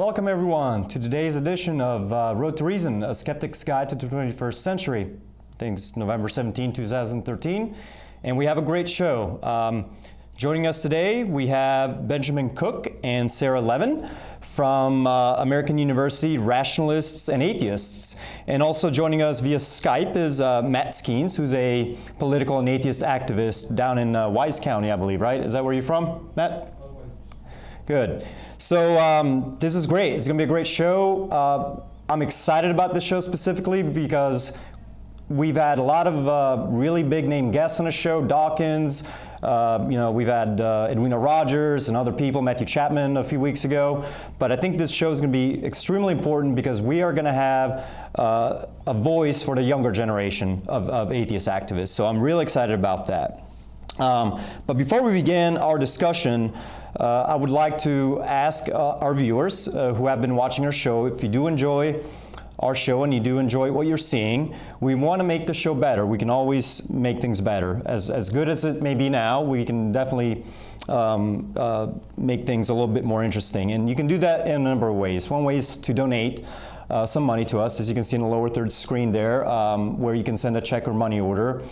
Welcome everyone to today's edition of Road to Reason, A Skeptic's Guide to the 21st Century. I think it's November 17, 2013, and we have a great show. Joining us today, we have Benjamin Cook and Sarah Levin from American University Rationalists and Atheists. And also joining us via Skype is Matt Skeens, who's a political and atheist activist down in Wise County, I believe, right? Is that where you're from, Matt? Good. So this is great. It's going to be a great show. I'm excited about this show specifically because we've had a lot of really big name guests on the show. Dawkins, we've had Edwina Rogers and other people, Matthew Chapman a few weeks ago. But I think this show is going to be extremely important because we are going to have a voice for the younger generation of atheist activists. So I'm really excited about that. But before we begin our discussion, I would like to ask our viewers who have been watching our show, if you do enjoy our show and you do enjoy what you're seeing, we want to make the show better. We can always make things better. As good as it may be now, we can definitely make things a little bit more interesting. And you can do that in a number of ways. One way is to donate some money to us, as you can see in the lower third screen there, where you can send a check or money order.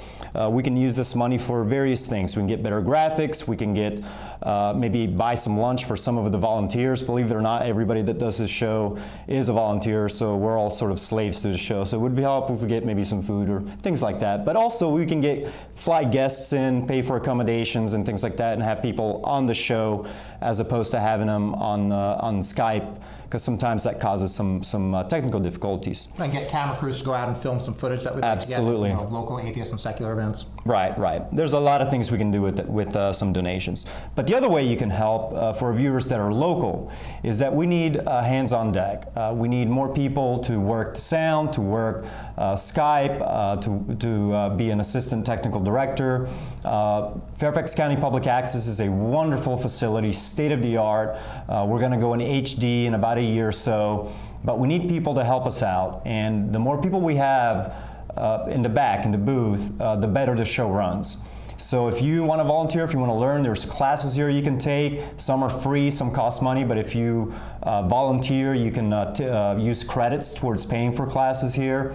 We can use this money for various things. We can get better graphics, we can get maybe buy some lunch for some of the volunteers. Believe it or not, everybody that does this show is a volunteer, so we're all sort of slaves to the show. So it would be helpful if we get maybe some food or things like that. But also we can fly guests in, pay for accommodations and things like that, and have people on the show as opposed to having them on Skype, because sometimes that causes some technical difficulties. And get camera crews to go out and film some footage that would absolutely get, local atheist and secular events. Right. There's a lot of things we can do with some donations. But the other way you can help for viewers that are local is that we need hands on deck. We need more people to work the sound, to work Skype, to be an assistant technical director. Fairfax County Public Access is a wonderful facility, state of the art. We're going to go in HD in about a year or so, but we need people to help us out. And the more people we have in the back, in the booth, the better the show runs. So if you want to volunteer, if you want to learn, there's classes here you can take. Some are free, some cost money, but if you volunteer, you can use credits towards paying for classes here.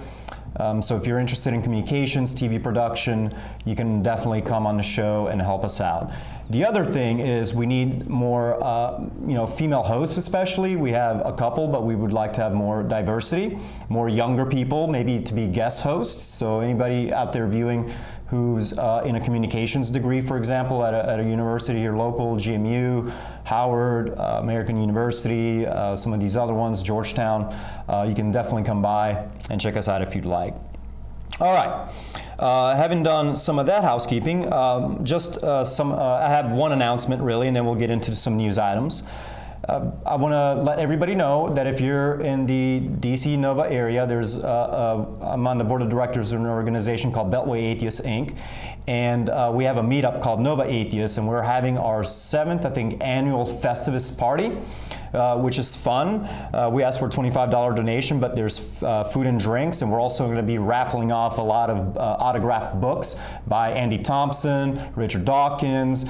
So if you're interested in communications, TV production, you can definitely come on the show and help us out. The other thing is we need more female hosts especially. We have a couple, but we would like to have more diversity, more younger people, maybe to be guest hosts. So anybody out there viewing who's in a communications degree, for example, at a university here local, GMU, Howard, American University, some of these other ones, Georgetown, you can definitely come by and check us out if you'd like. All right. Having done some of that housekeeping, I have one announcement really, and then we'll get into some news items. I want to let everybody know that if you're in the DC Nova area, I'm on the board of directors of an organization called Beltway Atheists, Inc. And we have a meetup called Nova Atheists, and we're having our 7th, I think, annual Festivus party, which is fun. We ask for a $25 donation, but there's food and drinks, and we're also going to be raffling off a lot of autographed books by Andy Thompson, Richard Dawkins,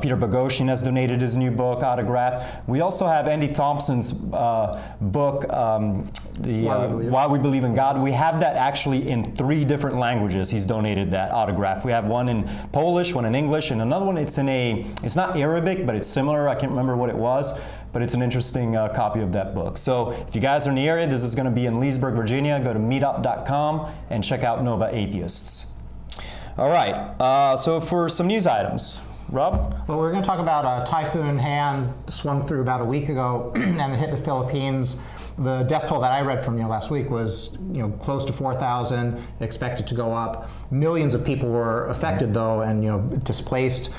Peter Boghossian has donated his new book, autographed. We also have Andy Thompson's book, Why We Believe in God. We have that actually in 3 different languages. He's donated that autograph. We have one in Polish, one in English, and another one it's not Arabic, but it's similar. I can't remember what it was, but it's an interesting copy of that book. So if you guys are in the area, this is going to be in Leesburg, Virginia. Go to meetup.com and check out Nova Atheists. All right, so for some news items. Rob? Well, we're going to talk about Typhoon Han, swung through about a week ago and it hit the Philippines. The death toll that I read from last week was close to 4,000, expected to go up. Millions of people were affected though, and displaced.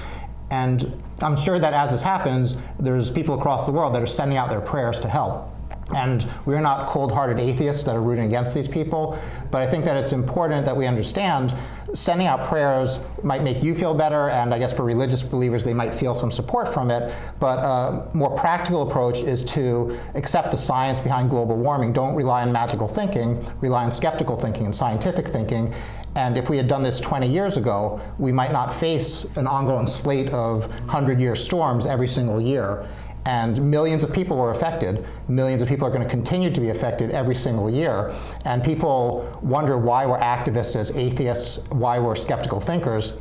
And I'm sure that as this happens, there's people across the world that are sending out their prayers to help. And we're not cold-hearted atheists that are rooting against these people, but I think that it's important that we understand sending out prayers might make you feel better, and I guess for religious believers, they might feel some support from it, but a more practical approach is to accept the science behind global warming. Don't rely on magical thinking, rely on skeptical thinking and scientific thinking. And if we had done this 20 years ago, we might not face an ongoing slate of 100-year storms every single year. and millions of people were affected. Millions of people are going to continue to be affected every single year. And people wonder why we're activists as atheists, why we're skeptical thinkers.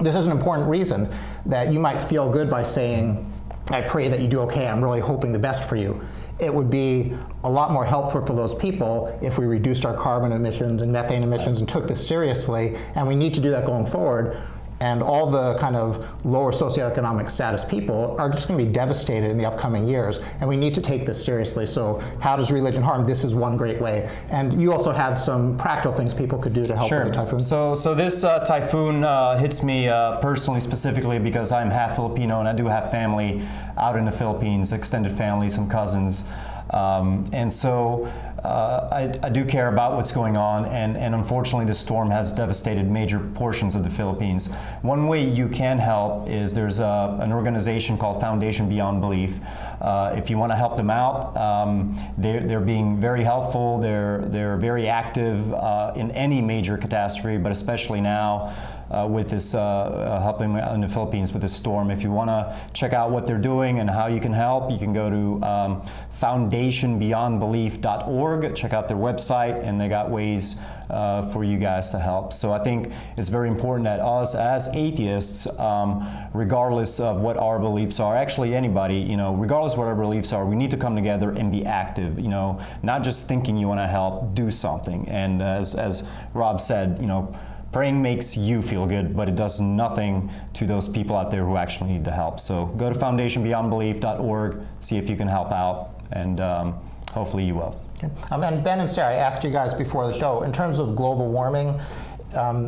This is an important reason that you might feel good by saying, I pray that you do okay, I'm really hoping the best for you. It would be a lot more helpful for those people if we reduced our carbon emissions and methane emissions and took this seriously, and we need to do that going forward. And all the kind of lower socioeconomic status people are just going to be devastated in the upcoming years, and we need to take this seriously. So how does religion harm? This is one great way. And you also had some practical things people could do to help with the typhoon. So this typhoon hits me personally, specifically because I'm half Filipino and I do have family out in the Philippines, extended family, some cousins. And so I do care about what's going on, and unfortunately this storm has devastated major portions of the Philippines. One way you can help is there's an organization called Foundation Beyond Belief. If you want to help them out, they're being very helpful. They're very active in any major catastrophe, but especially now with this helping in the Philippines with this storm. If you want to check out what they're doing and how you can help, you can go to foundationbeyondbelief.org. Check out their website, and they got ways for you guys to help. So I think it's very important that us as atheists, regardless of what our beliefs are, actually anybody, regardless of what our beliefs are, we need to come together and be active. Not just thinking you want to help, do something. And as Rob said, praying makes you feel good, but it does nothing to those people out there who actually need the help. So go to foundationbeyondbelief.org, see if you can help out, and hopefully you will. Okay. And Ben and Sarah, I asked you guys before the show, in terms of global warming,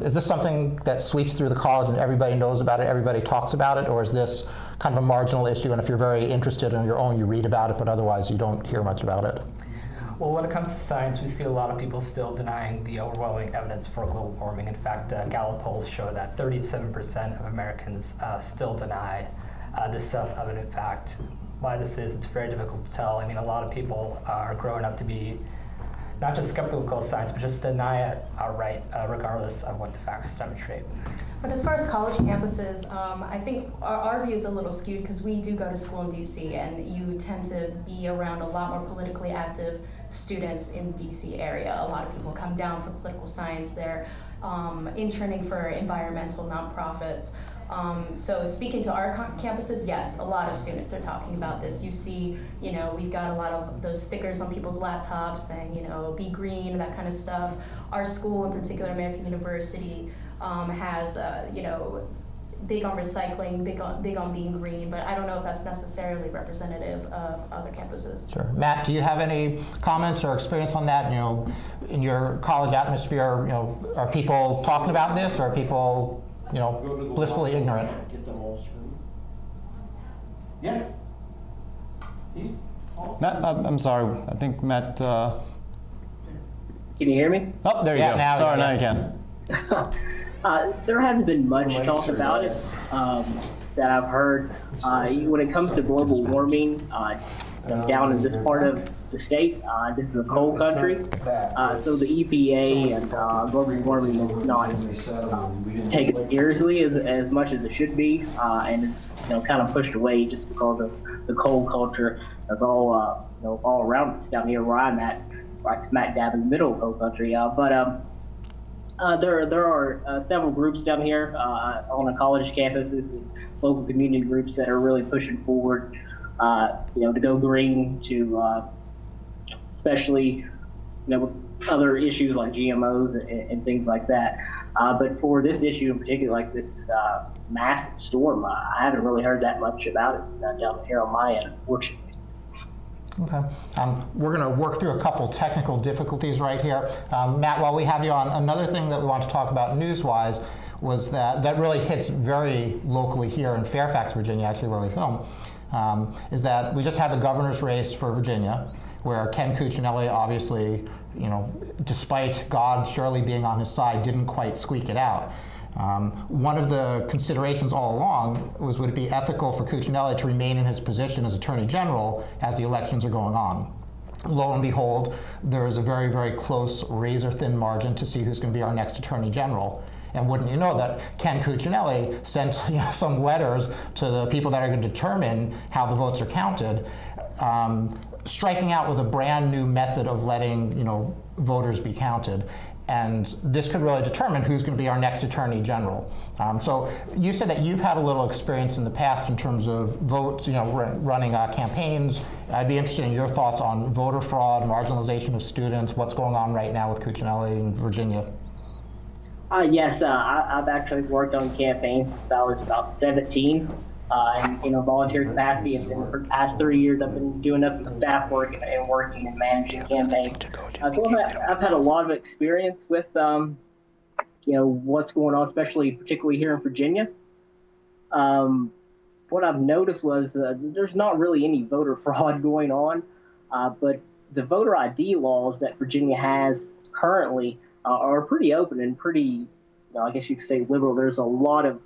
is this something that sweeps through the college and everybody knows about it, everybody talks about it, or is this kind of a marginal issue, and if you're very interested in your own, you read about it, but otherwise you don't hear much about it? Well, when it comes to science, we see a lot of people still denying the overwhelming evidence for global warming. In fact, Gallup polls show that 37% of Americans still deny this self-evident fact. Why this is, it's very difficult to tell. I mean, a lot of people are growing up to be not just skeptical of science, but just deny it outright, regardless of what the facts demonstrate. But as far as college campuses, I think our view is a little skewed because we do go to school in DC, and you tend to be around a lot more politically active students in DC area. A lot of people come down for political science. They're interning for environmental nonprofits. So speaking to our campuses, yes, a lot of students are talking about this. You see, we've got a lot of those stickers on people's laptops saying, be green, that kind of stuff. Our school, in particular, American University, has, big on recycling, big on being green, but I don't know if that's necessarily representative of other campuses. Sure. Matt, do you have any comments or experience on that? In your college atmosphere, are people talking about this, or are people, blissfully ignorant? Get them all screwed. Yeah. Matt, I'm sorry. I think Matt. Can you hear me? Oh, there you go. Sorry, now you can. There hasn't been much talk about it that I've heard. When it comes to global warming, down in this part of the state, this is a cold country, so the EPA and global warming is not taken seriously as much as it should be, and it's kind of pushed away just because of the cold culture that's all all around us down here where I'm at, right smack dab in the middle of cold country. There are several groups down here on the college campuses, and local community groups that are really pushing forward, to go green, to especially, with other issues like GMOs and things like that. But for this issue in particular, like this massive storm, I haven't really heard that much about it down here on my end, unfortunately. Okay. We're going to work through a couple technical difficulties right here. Matt, while we have you on, another thing that we want to talk about news-wise was that really hits very locally here in Fairfax, Virginia, actually where we film, is that we just had the governor's race for Virginia, where Ken Cuccinelli obviously, despite God surely being on his side, didn't quite squeak it out. One of the considerations all along was, would it be ethical for Cuccinelli to remain in his position as Attorney General as the elections are going on? Lo and behold, there is a very, very close razor-thin margin to see who's going to be our next Attorney General. And wouldn't you know that Ken Cuccinelli sent some letters to the people that are going to determine how the votes are counted, striking out with a brand new method of letting voters be counted. And this could really determine who's going to be our next Attorney General. So you said that you've had a little experience in the past in terms of votes, running campaigns. I'd be interested in your thoughts on voter fraud, marginalization of students, what's going on right now with Cuccinelli in Virginia. Yes, I've actually worked on campaigns since I was about 17. In volunteer capacity, and for the past 3 years I've been doing nothing but staff work and working and managing campaigns. So I've had a lot of experience with what's going on, particularly here in Virginia. What I've noticed was there's not really any voter fraud going on, but the voter ID laws that Virginia has currently are pretty open and pretty, I guess you could say, liberal. There's a lot of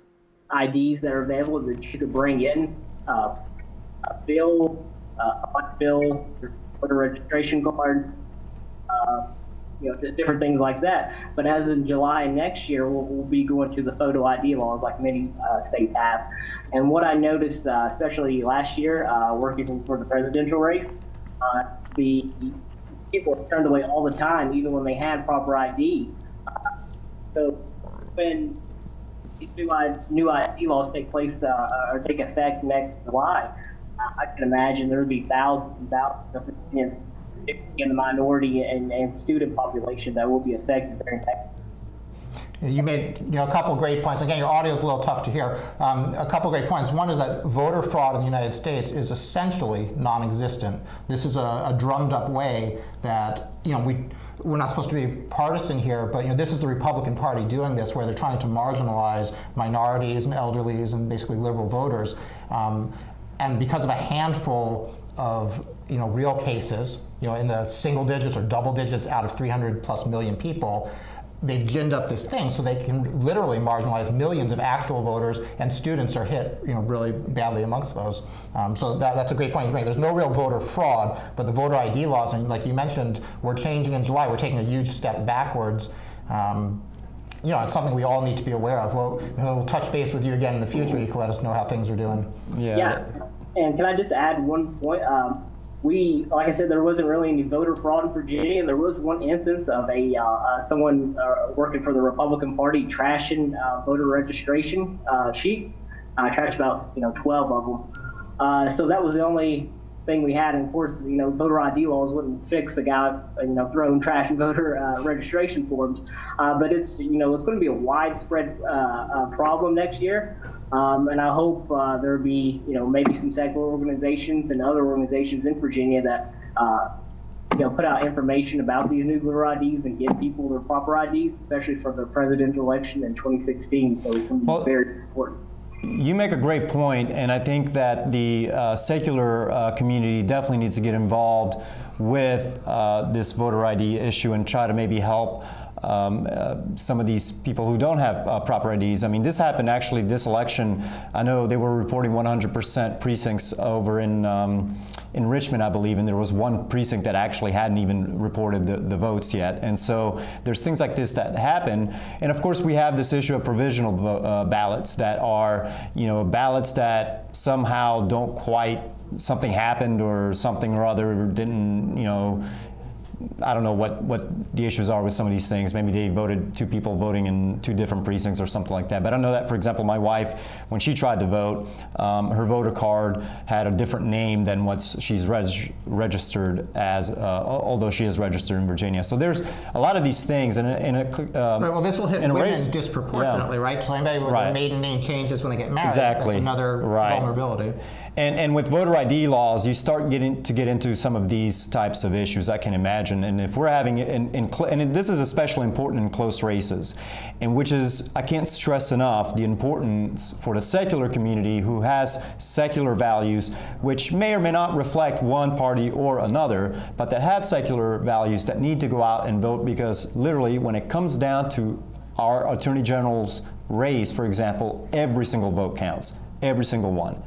IDs that are available that you could bring in, a bill, voter registration card, just different things like that. But as in July next year, we'll be going to the photo ID laws like many states have. And what I noticed, especially last year, working for the presidential race, the people were turned away all the time, even when they had proper ID. So when these new ID laws take place or take effect next July, I can imagine there would be thousands and thousands of Virginians in the minority and student population that will be affected during that. You made a couple great points. Again, your audio is a little tough to hear. A couple great points. One is that voter fraud in the United States is essentially non-existent. This is a drummed up way that we're not supposed to be partisan here, but this is the Republican Party doing this, where they're trying to marginalize minorities and elderlies and basically liberal voters. And because of a handful of real cases, in the single digits or double digits out of 300+ million people, they've ginned up this thing so they can literally marginalize millions of actual voters, and students are hit really badly amongst those. So that's a great point to make. There's no real voter fraud, but the voter ID laws, and like you mentioned, we're changing in July. We're taking a huge step backwards. It's something we all need to be aware of. We'll touch base with you again in the future. You can let us know how things are doing. Yeah. And can I just add one point? Like I said, there wasn't really any voter fraud in Virginia, and there was one instance of someone working for the Republican Party trashing voter registration sheets. Trashed about 12 of them. So that was the only thing we had. And of course, voter ID laws wouldn't fix the guy throwing trash in voter registration forms. But it's it's going to be a widespread problem next year. And I hope there'll be, maybe some secular organizations and other organizations in Virginia that, put out information about these new voter IDs and give people their proper IDs, especially for the presidential election in 2016. So it's going to be very important. You make a great point, and I think that the secular community definitely needs to get involved with this voter ID issue and try to maybe help some of these people who don't have proper IDs. I mean, this happened actually this election. I know they were reporting 100% precincts over in Richmond, I believe, and there was one precinct that actually hadn't even reported the votes yet. And so there's things like this that happen. And of course, we have this issue of provisional ballots that are, ballots that somehow don't quite, something happened or something or other didn't, I don't know what the issues are with some of these things. Maybe they voted two people voting in two different precincts or something like that. But I know that, for example, my wife, when she tried to vote, her voter card had a different name than what she's registered as, although she is registered in Virginia. So there's a lot of these things. Right, well, this will hit women disproportionately, right? So anybody with their maiden name changes when they get married, that's another vulnerability. And with voter ID laws, you start getting into some of these types of issues, I can imagine. And if we're having it and this is especially important in close races, and which is, I can't stress enough the importance for the secular community who has secular values, which may or may not reflect one party or another, but that have secular values that need to go out and vote, because literally when it comes down to our Attorney General's race, for example, every single vote counts, every single one.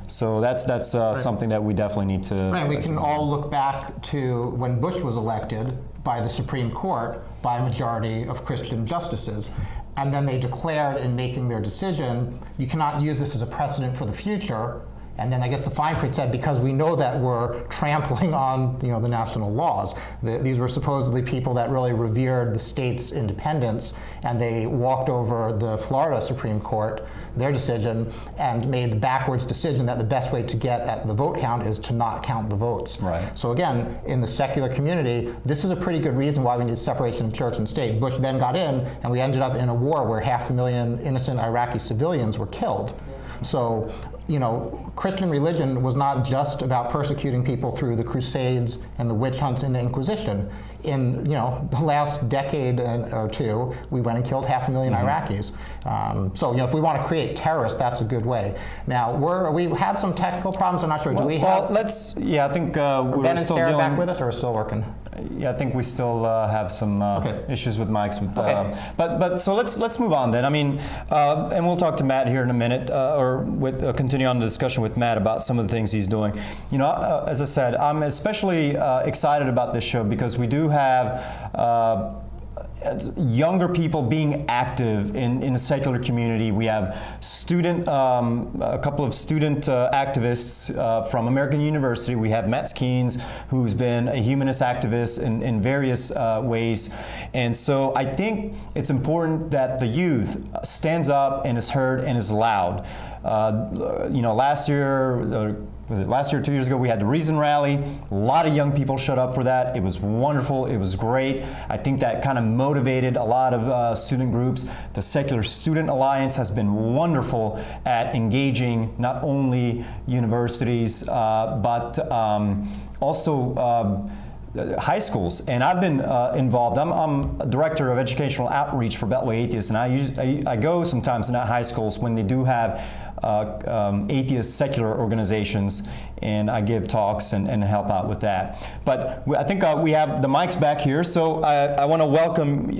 So that's something that we definitely need to. Right, we can all look back to when Bush was elected by the Supreme Court by a majority of Christian justices. and then they declared in making their decision, you cannot use this as a precedent for the future. And then I guess the fine print said, because we know that we're trampling on the national laws. These were supposedly people that really revered the state's independence, and they walked over the Florida Supreme Court, their decision, and made the backwards decision that the best way to get at the vote count is to not count the votes. Right. So again, in the secular community, this is a pretty good reason why we need separation of church and state. Bush then got in, and we ended up in a war where 500,000 innocent Iraqi civilians were killed. So, Christian religion was not just about persecuting people through the Crusades and the witch hunts and the Inquisition. In the last decade or two, we went and killed 500,000 Iraqis. So if we want to create terrorists, that's a good way. Now we had some technical problems. I'm not sure. Do we have? Well, I think we're Ben and still Sarah dealing. back with us, or are still working? Yeah, I think we still have some Okay. issues with mics. Okay. But so let's move on then. I mean, and we'll talk to Matt here in a minute, or continue on the discussion with Matt about some of the things he's doing. As I said, I'm especially excited about this show because we do have younger people being active in the secular community. We have a couple of student activists from American University. We have Matt Skeens, who's been a humanist activist in various ways. And so I think it's important that the youth stands up and is heard and is loud. Last year, last year, 2 years ago, we had the Reason Rally. A lot of young people showed up for that. It was wonderful. It was great. I think that kind of motivated a lot of student groups. The Secular Student Alliance has been wonderful at engaging not only universities, but also high schools, and I've been involved. I'm a director of educational outreach for Beltway Atheists, and I go sometimes in high schools when they do have atheist secular organizations, and I give talks and help out with that. But I think we have the mics back here, so I want to welcome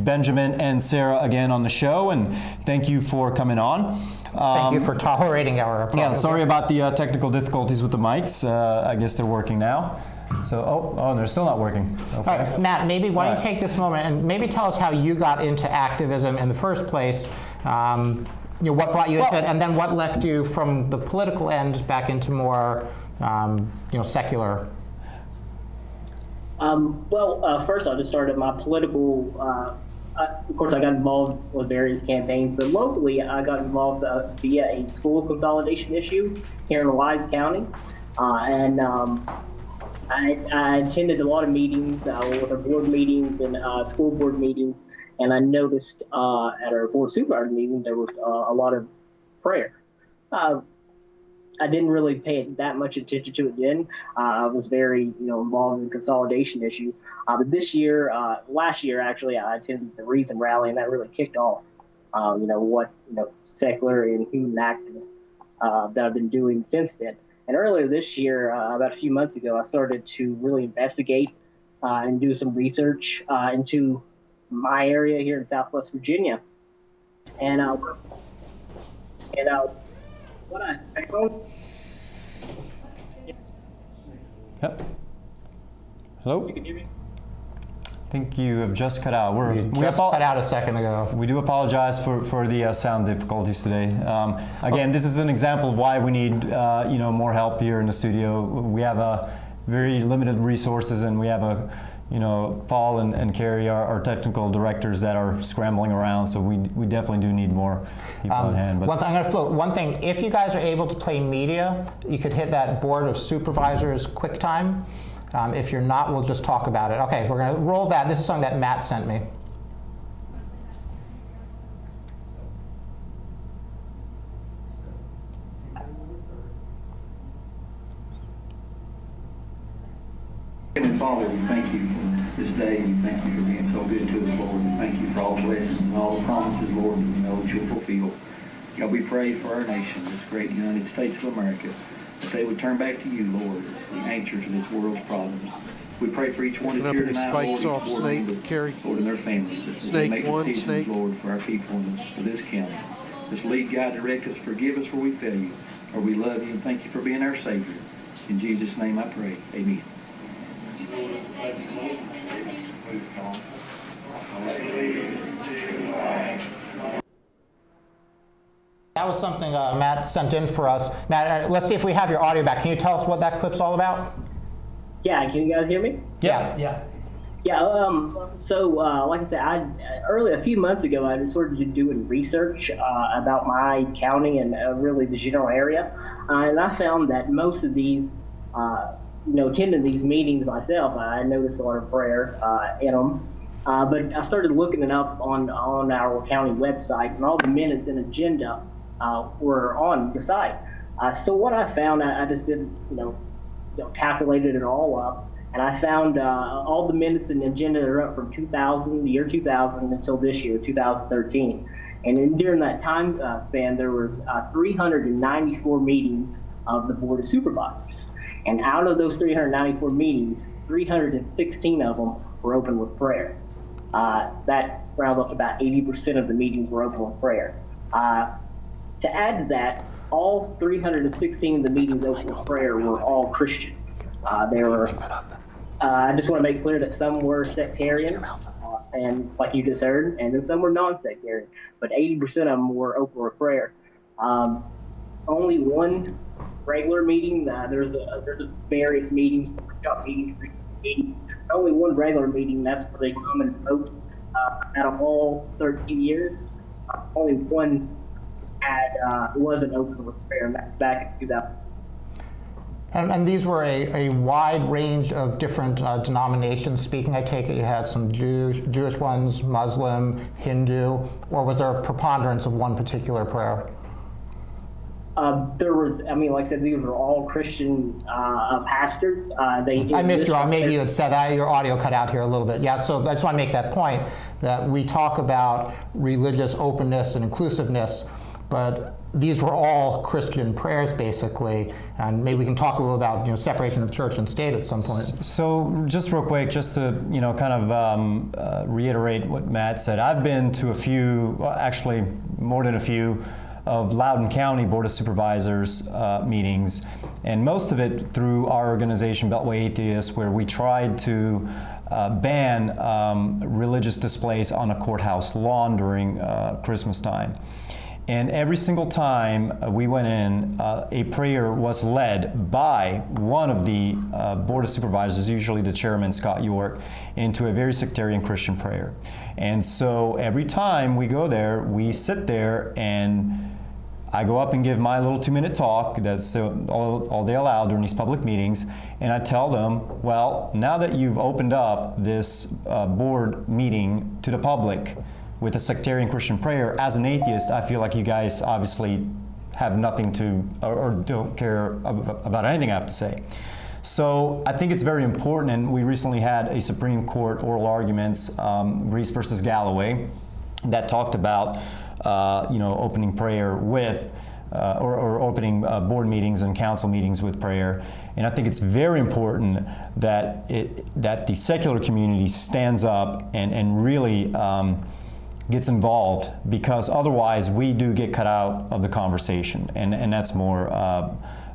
Benjamin and Sarah again on the show, and thank you for coming on. Thank you for tolerating our. Yeah, sorry about the technical difficulties with the mics. I guess they're working now. So, they're still not working. Okay. All right, Matt, maybe why don't you All right. take this moment and maybe tell us how you got into activism in the first place, what brought you into it, and then what left you from the political end back into more, secular. First I just started my political, of course I got involved with various campaigns, but locally I got involved via a school consolidation issue here in Wise County. I attended a lot of meetings, with our board meetings and school board meetings, and I noticed at our board supervisor meeting there was a lot of prayer. I didn't really pay that much attention to it then. I was very, involved in the consolidation issue. But last year actually, I attended the Reason Rally, and that really kicked off, what secular and human activists that I've been doing since then. And earlier this year, about a few months ago, I started to really investigate and do some research into my area here in Southwest Virginia. And what I found. Yep. Hello? You can hear me? I think you have just cut out. We just cut out a second ago. We do apologize for the sound difficulties today. Again, this is an example of why we need more help here in the studio. We have very limited resources, and we have Paul and Carrie, our technical directors, that are scrambling around. So we definitely do need more people on hand. But I'm going to float one thing. If you guys are able to play media, you could hit that Board of Supervisors QuickTime. If you're not, we'll just talk about it. Okay, we're going to roll that. This is something that Matt sent me. And Father, we thank you for this day, and we thank you for being so good to us, Lord. We thank you for all the blessings and all the promises, Lord, that we know that you'll fulfill. God, we pray for our nation, this great United States of America, that they would turn back to you, Lord, as the answer to this world's problems. We pray for each one that's here tonight, Lord, each board member, Lord, and their families, that they make decisions, Lord, for our people and for this county. Just lead, guide, direct us, forgive us where we fail you, or we love you, and thank you for being our Savior. In Jesus' name I pray. Amen. That was something Matt sent in for us. Matt, let's see if we have your audio back. Can you tell us what that clip's all about? Yeah, can you guys hear me? Yeah. Yeah. Yeah, like I said, early a few months ago, I started doing research about my county and really the general area, and I found that most of these, attending these meetings myself, I noticed a lot of prayer in them. But I started looking it up on our county website, and all the minutes and agenda were on the site. So what I found, I just did, calculated it all up. And I found all the minutes and agenda that are up from the year 2000 until this year, 2013. And during that time span, there was 394 meetings of the Board of Supervisors. And out of those 394 meetings, 316 of them were open with prayer. That rounds up to about 80% of the meetings were open with prayer. To add to that, all 316 of the meetings open with prayer were all Christian. I just want to make clear that some were sectarian, and like you just heard, and then some were non-sectarian, but 80% of them were open with prayer. Only one regular meeting, there's a various meetings, workshop meetings, only one regular meeting, that's where they come and vote. Out of all 13 years, only one wasn't open with prayer, and that's back in 2000. And these were a wide range of different denominations speaking. I take it you had some Jewish ones, Muslim, Hindu, or was there a preponderance of one particular prayer? There was, like I said, these were all Christian pastors. I missed you. Maybe you had said that. Your audio cut out here a little bit. Yeah, so I just want to make that point that we talk about religious openness and inclusiveness, but these were all Christian prayers, basically, and maybe we can talk a little about separation of church and state at some point. So just real quick, just to kind of reiterate what Matt said, I've been to a few, actually more than a few, of Loudoun County Board of Supervisors meetings, and most of it through our organization, Beltway Atheists, where we tried to ban religious displays on a courthouse lawn during Christmas time. And every single time we went in, a prayer was led by one of the Board of Supervisors, usually the chairman, Scott York, into a very sectarian Christian prayer. And so every time we go there, we sit there and I go up and give my little 2-minute talk, that's all they allow during these public meetings, and I tell them, well, now that you've opened up this board meeting to the public with a sectarian Christian prayer, as an atheist, I feel like you guys obviously have nothing to, or don't care about anything I have to say. So I think it's very important, and we recently had a Supreme Court oral arguments, Reese versus Galloway, that talked about opening prayer with, or opening board meetings and council meetings with prayer. And I think it's very important that the secular community stands up and really gets involved, because otherwise we do get cut out of the conversation, and that's more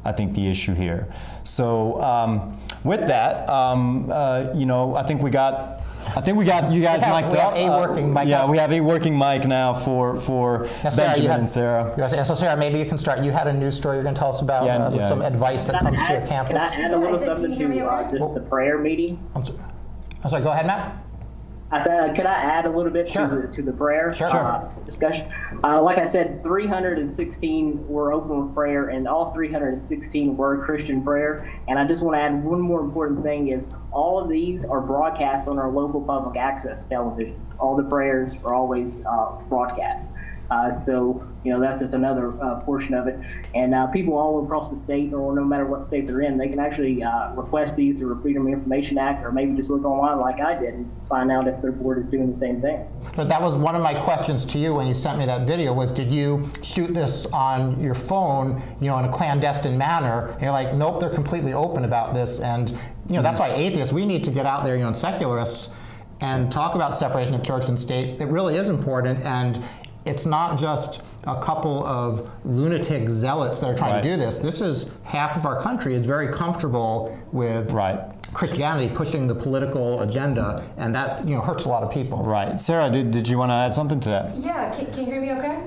I think the issue here. So with that, I think we got you guys mic'd up. We have a working mic. Yeah, we have a working mic now for now, Sarah, Benjamin and Sarah. So Sarah, maybe you can start. You had a news story you're going to tell us about, some advice that comes to your campus. Can I add a little something to just the prayer meeting? I'm sorry, go ahead, Matt. I said, could I add a little bit to the prayer discussion? Like I said, 316 were open with prayer, and all 316 were Christian prayer. And I just want to add one more important thing is all of these are broadcast on our local public access television. All the prayers are always broadcast. So that's just another portion of it. And people all across the state, or no matter what state they're in, they can actually request these through the Freedom of Information Act, or maybe just look online like I did and find out if their board is doing the same thing. But that was one of my questions to you when you sent me that video, was did you shoot this on your phone, in a clandestine manner? And you're like, nope, they're completely open about this. And that's why atheists, we need to get out there, and secularists, and talk about separation of church and state. It really is important, and it's not just a couple of lunatic zealots that are trying Right. to do this. This is half of our country is very comfortable with Right. Christianity pushing the political agenda, and that hurts a lot of people. Right. Sarah, did you want to add something to that? Yeah, can you hear me okay?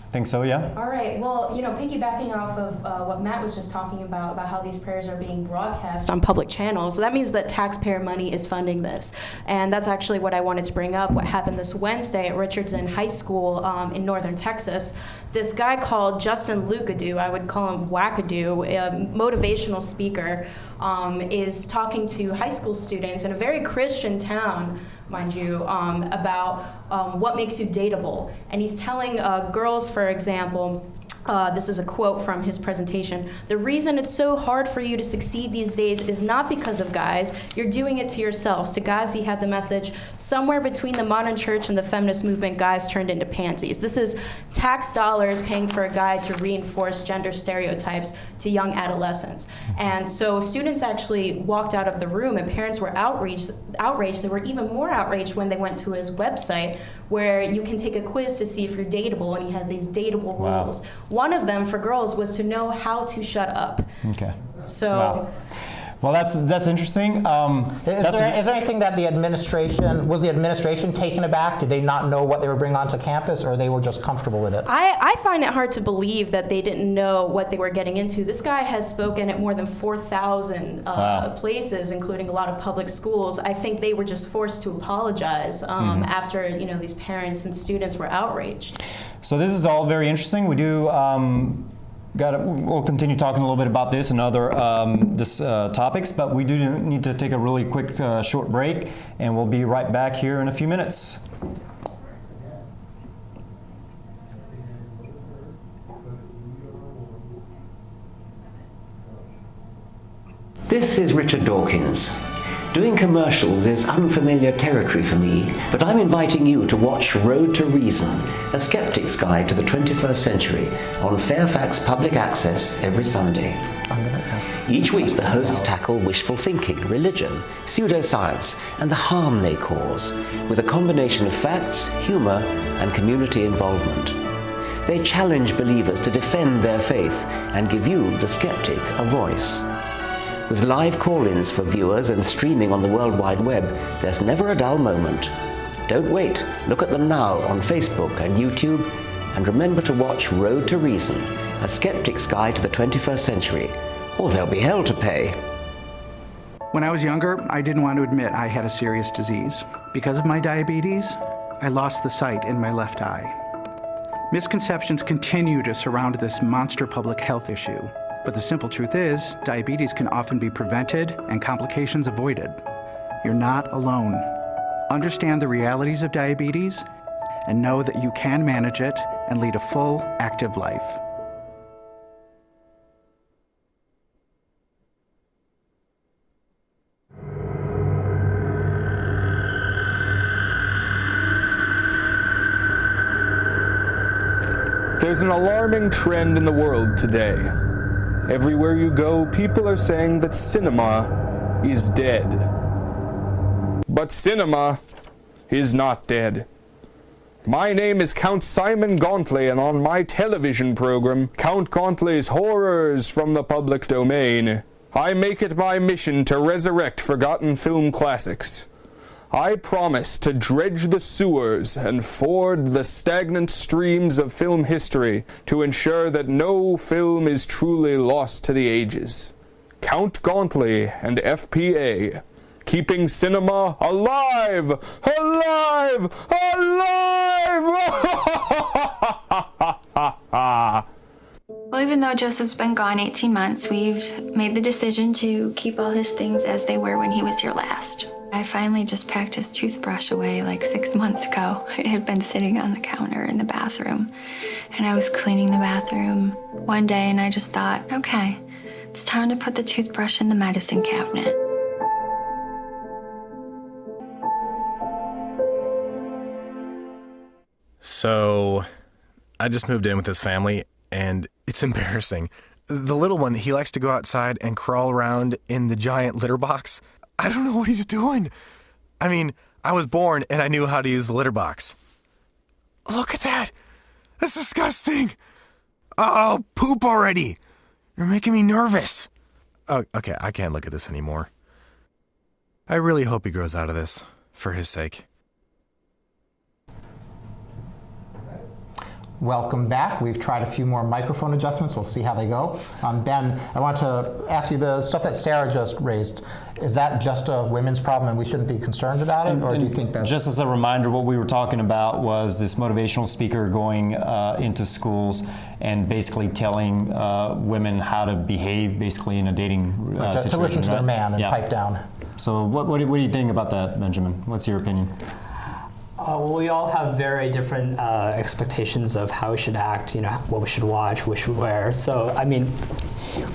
Think so, yeah? All right. Well, piggybacking off of what Matt was just talking about how these prayers are being broadcast on public channels, that means that taxpayer money is funding this. And that's actually what I wanted to bring up, what happened this Wednesday at Richardson High School in northern Texas. This guy called Justin Lucadoo, I would call him Wackadoo, a motivational speaker, is talking to high school students in a very Christian town, mind you, about what makes you dateable. And he's telling girls, for example, this is a quote from his presentation, "The reason it's so hard for you to succeed these days is not because of guys. You're doing it to yourselves." To guys, he had the message, "Somewhere between the modern church and the feminist movement, guys turned into pansies." This is tax dollars paying for a guy to reinforce gender stereotypes to young adolescents. And so students actually walked out of the room, and parents were outraged. They were even more outraged when they went to his website, where you can take a quiz to see if you're dateable, and he has these dateable Wow. rules. One of them for girls was to know how to shut up. Okay. So, Wow. Well, that's interesting. Is there anything that the administration taken aback? Did they not know what they were bringing onto campus, or they were just comfortable with it? I find it hard to believe that they didn't know what they were getting into. This guy has spoken at more than 4,000 Wow. places, including a lot of public schools. I think they were just forced to apologize after these parents and students were outraged. So this is all very interesting. We do we'll continue talking a little bit about this and other topics, but we do need to take a really quick short break, and we'll be right back here in a few minutes. This is Richard Dawkins. Doing commercials is unfamiliar territory for me, but I'm inviting you to watch Road to Reason, a skeptic's guide to the 21st century, on Fairfax Public Access every Sunday. Each week the hosts tackle wishful thinking, religion, pseudoscience, and the harm they cause, with a combination of facts, humor, and community involvement. They challenge believers to defend their faith and give you, the skeptic, a voice. With live call-ins for viewers and streaming on the World Wide Web, there's never a dull moment. Don't wait. Look at them now on Facebook and YouTube, and remember to watch Road to Reason, a skeptic's guide to the 21st century, or there'll be hell to pay. When I was younger, I didn't want to admit I had a serious disease. Because of my diabetes, I lost the sight in my left eye. Misconceptions continue to surround this monster public health issue. But the simple truth is, diabetes can often be prevented and complications avoided. You're not alone. Understand the realities of diabetes and know that you can manage it and lead a full, active life. There's an alarming trend in the world today. Everywhere you go, people are saying that cinema is dead. But cinema is not dead. My name is Count Simon Gauntley, and on my television program, Count Gauntley's Horrors from the Public Domain, I make it my mission to resurrect forgotten film classics. I promise to dredge the sewers and ford the stagnant streams of film history to ensure that no film is truly lost to the ages. Count Gauntley and FPA, keeping cinema alive! Alive! Alive! Well, even though Joseph's been gone 18 months, we've made the decision to keep all his things as they were when he was here last. I finally just packed his toothbrush away like 6 months ago. It had been sitting on the counter in the bathroom. And I was cleaning the bathroom one day and I just thought, okay, it's time to put the toothbrush in the medicine cabinet. So, I just moved in with his family, and it's embarrassing. The little one, he likes to go outside and crawl around in the giant litter box. I don't know what he's doing. I mean, I was born and I knew how to use the litter box. Look at that. That's disgusting. Oh, poop already. You're making me nervous. Oh, okay, I can't look at this anymore. I really hope he grows out of this, for his sake. Welcome back. We've tried a few more microphone adjustments. We'll see how they go. Ben, I want to ask you, the stuff that Sarah just raised, is that just a women's problem and we shouldn't be concerned about it? Or do you think that's... Just as a reminder, what we were talking about was this motivational speaker going into schools and basically telling women how to behave basically in a dating situation. To listen to their man and Yeah. pipe down. So what do you think about that, Benjamin? What's your opinion? Well, we all have very different expectations of how we should act, what we should watch, what we should wear. So, I mean,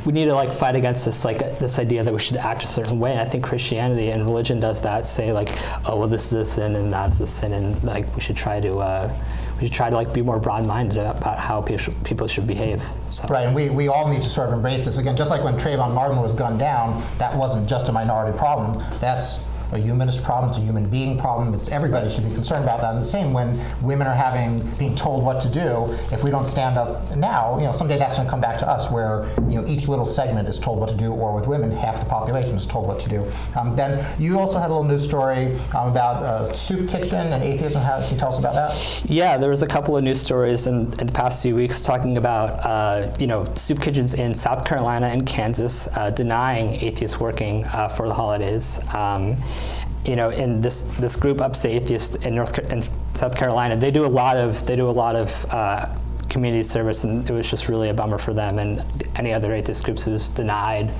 we need to fight against this this idea that we should act a certain way. And I think Christianity and religion does that. Say oh, well, this is a sin and that's a sin, and we should try to be more broad-minded about how people should behave. So. Right, and we all need to sort of embrace this. Again, just like when Trayvon Martin was gunned down, that wasn't just a minority problem. That's a humanist problem, it's a human being problem. Everybody should be concerned about that. And the same when women are being told what to do. If we don't stand up now, someday that's going to come back to us, where each little segment is told what to do, or with women, half the population is told what to do. Ben, you also had a little news story about a soup kitchen and atheism. Can you tell us about that? Yeah, there was a couple of news stories in the past few weeks talking about soup kitchens in South Carolina and Kansas denying atheists working for the holidays. In this group, Upstate Atheists in South Carolina, they do a lot of community service, and it was just really a bummer for them and any other atheist groups who was denied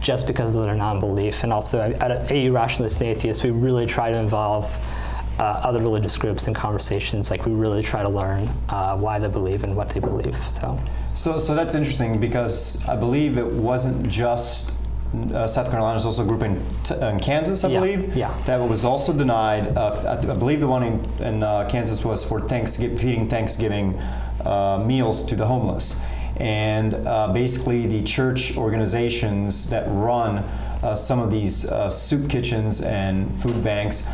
just because of their non-belief. And also at AU Rationalist Atheists, we really try to involve other religious groups in conversations. We really try to learn why they believe and what they believe. So that's interesting, because I believe it wasn't just South Carolina. Is also a group in Kansas, I believe. Yeah. That was also denied. I believe the one in Kansas was for feeding Thanksgiving meals to the homeless. And basically the church organizations that run some of these soup kitchens and food banks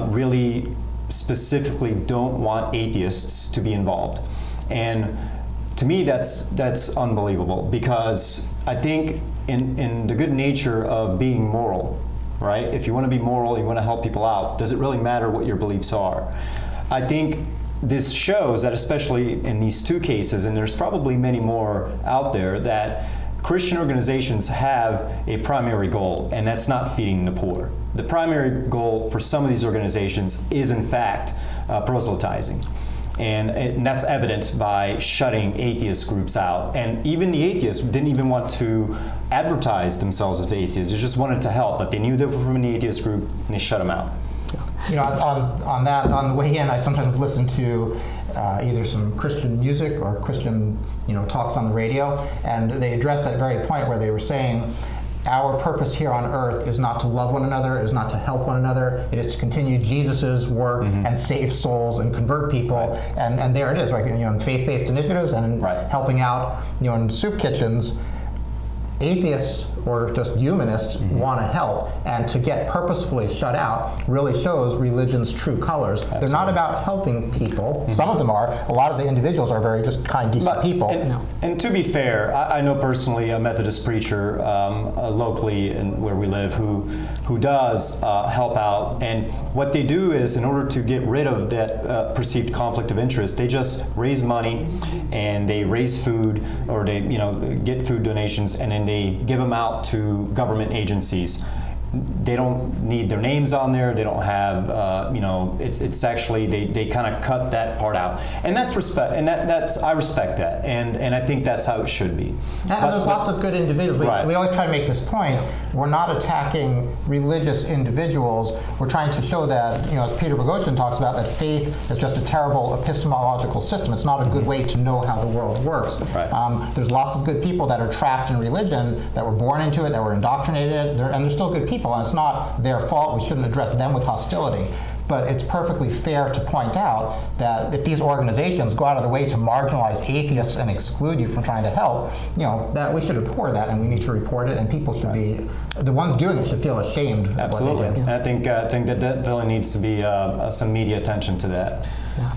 really specifically don't want atheists to be involved. And to me, that's unbelievable, because I think in the good nature of being moral, right? If you want to be moral, you want to help people out, does it really matter what your beliefs are? I think this shows that, especially in these two cases, and there's probably many more out there, that Christian organizations have a primary goal, and that's not feeding the poor. The primary goal for some of these organizations is, in fact, proselytizing. And that's evident by shutting atheist groups out. And even the atheists didn't even want to advertise themselves as atheists. They just wanted to help, but they knew they were from an atheist group, and they shut them out. On the way in, I sometimes listen to either some Christian music or Christian talks on the radio, and they addressed that very point where they were saying, our purpose here on earth is not to love one another, is not to help one another. It is to continue Jesus's work and save souls and convert people. Right. And there it is, right? In faith-based initiatives and helping out, in soup kitchens. Atheists or just humanists want to help, and to get purposefully shut out really shows religion's true colors. Absolutely. They're not about helping people. Some of them are. A lot of the individuals are very just kind, decent people. And to be fair, I know personally a Methodist preacher locally where we live who does help out. And what they do is, in order to get rid of that perceived conflict of interest, they just raise money and they raise food, or they get food donations, and then they give them out to government agencies. They don't need their names on there. They don't have, it's actually, they kind of cut that part out. And that's respect, and I respect that. And I think that's how it should be. And there's lots of good individuals. We always try to make this point. We're not attacking religious individuals. We're trying to show that, as Peter Boghossian talks about, that faith is just a terrible epistemological system. It's not a good way to know how the world works. Right. There's lots of good people that are trapped in religion, that were born into it, that were indoctrinated, and they're still good people. And it's not their fault. We shouldn't address them with hostility. but it's perfectly fair to point out that if these organizations go out of the way to marginalize atheists and exclude you from trying to help, that we should abhor that, and we need to report it, and people should be, the ones doing it should feel ashamed of Absolutely. what they did. And I think that definitely needs to be some media attention to that.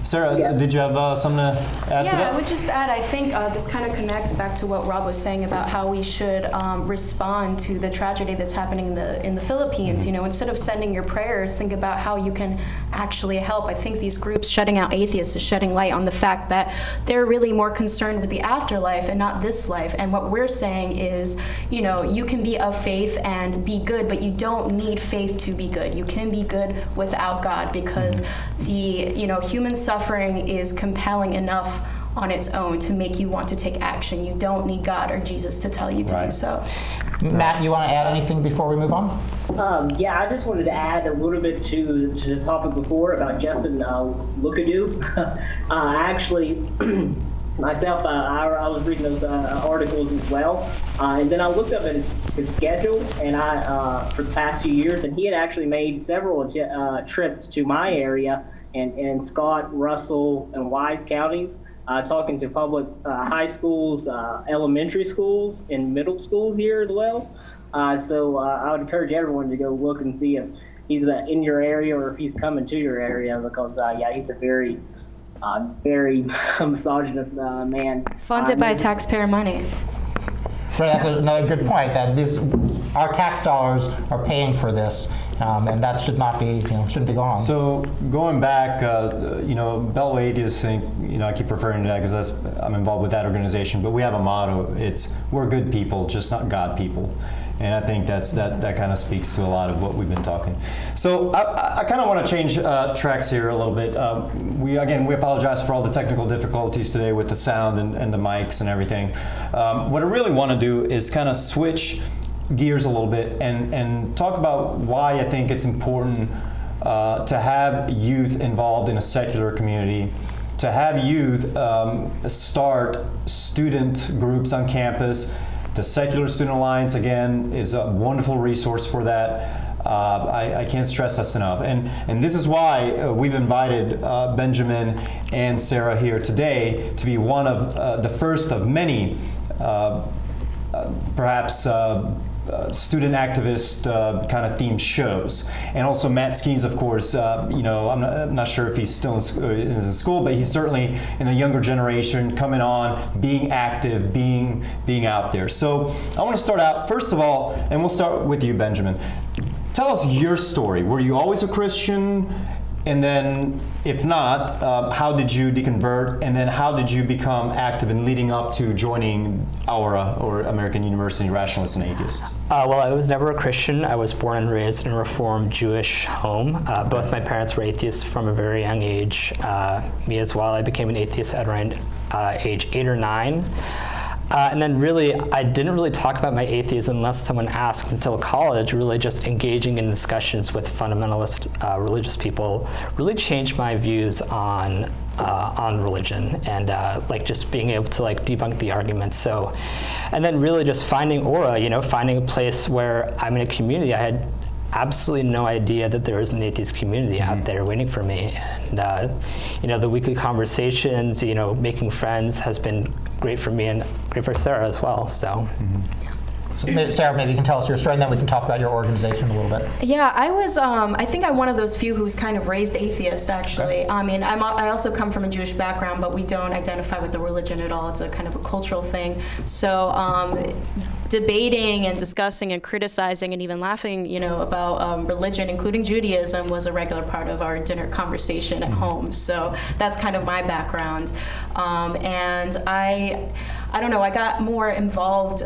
Sarah, did you have something to add to that? Yeah, I would just add, I think this kind of connects back to what Rob was saying about how we should respond to the tragedy that's happening in the Philippines. Instead of sending your prayers, think about how you can actually help. I think these groups shutting out atheists is shedding light on the fact that they're really more concerned with the afterlife and not this life. And what we're saying is, you can be of faith and be good, but you don't need faith to be good. You can be good without God, because the human suffering is compelling enough on its own to make you want to take action. You don't need God or Jesus to tell you to do so. Matt, you want to add anything before we move on? Yeah, I just wanted to add a little bit to the topic before about Justin Lukadu. Actually, myself, I was reading those articles as well, and then I looked up at his schedule, and for the past few years, and he had actually made several trips to my area and Scott, Russell, and Wise counties, talking to public high schools, elementary schools, and middle school here as well. So I would encourage everyone to go look and see if he's in your area or if he's coming to your area, because he's a very, very misogynist man. Funded by taxpayer money. Right, that's another good point, that our tax dollars are paying for this, and that should not be, shouldn't be gone. So going back, Bellway Atheists think, I keep referring to that because I'm involved with that organization, but we have a motto. It's, we're good people, just not God people. And I think that kind of speaks to a lot of what we've been talking. So I kind of want to change tracks here a little bit. We apologize for all the technical difficulties today with the sound and the mics and everything. What I really want to do is kind of switch gears a little bit and talk about why I think it's important to have youth involved in a secular community, to have youth start student groups on campus. The Secular Student Alliance, again, is a wonderful resource for that. I can't stress this enough. And this is why we've invited Benjamin and Sarah here today to be one of the first of many, perhaps, student activist kind of themed shows. And also Matt Skeens, of course, I'm not sure if he's still in school, but he's certainly in the younger generation, coming on, being active, being out there. So I want to start out, first of all, and we'll start with you, Benjamin. Tell us your story. Were you always a Christian? And then, if not, how did you deconvert? And then how did you become active in leading up to joining AURA, or American University Rationalists and Atheists? Well, I was never a Christian. I was born and raised in a Reformed Jewish home. Both my parents were atheists from a very young age. Me as well. I became an atheist at around age 8 or 9. And then really, I didn't really talk about my atheism unless someone asked until college. Really just engaging in discussions with fundamentalist religious people really changed my views on religion, and just being able to debunk the arguments. So, and then really just finding AURA, finding a place where I'm in a community. I had absolutely no idea that there was an atheist community out there waiting for me. And the weekly conversations, making friends has been great for me and great for Sarah as well. So. So Sarah, maybe you can tell us your story, and then we can talk about your organization a little bit. Yeah, I was, I think I'm one of those few who was kind of raised atheist, actually. Okay. I mean, I also come from a Jewish background, but we don't identify with the religion at all. It's a kind of a cultural thing. So debating and discussing and criticizing and even laughing, about religion, including Judaism, was a regular part of our dinner conversation at home. So that's kind of my background. And I don't know, I got more involved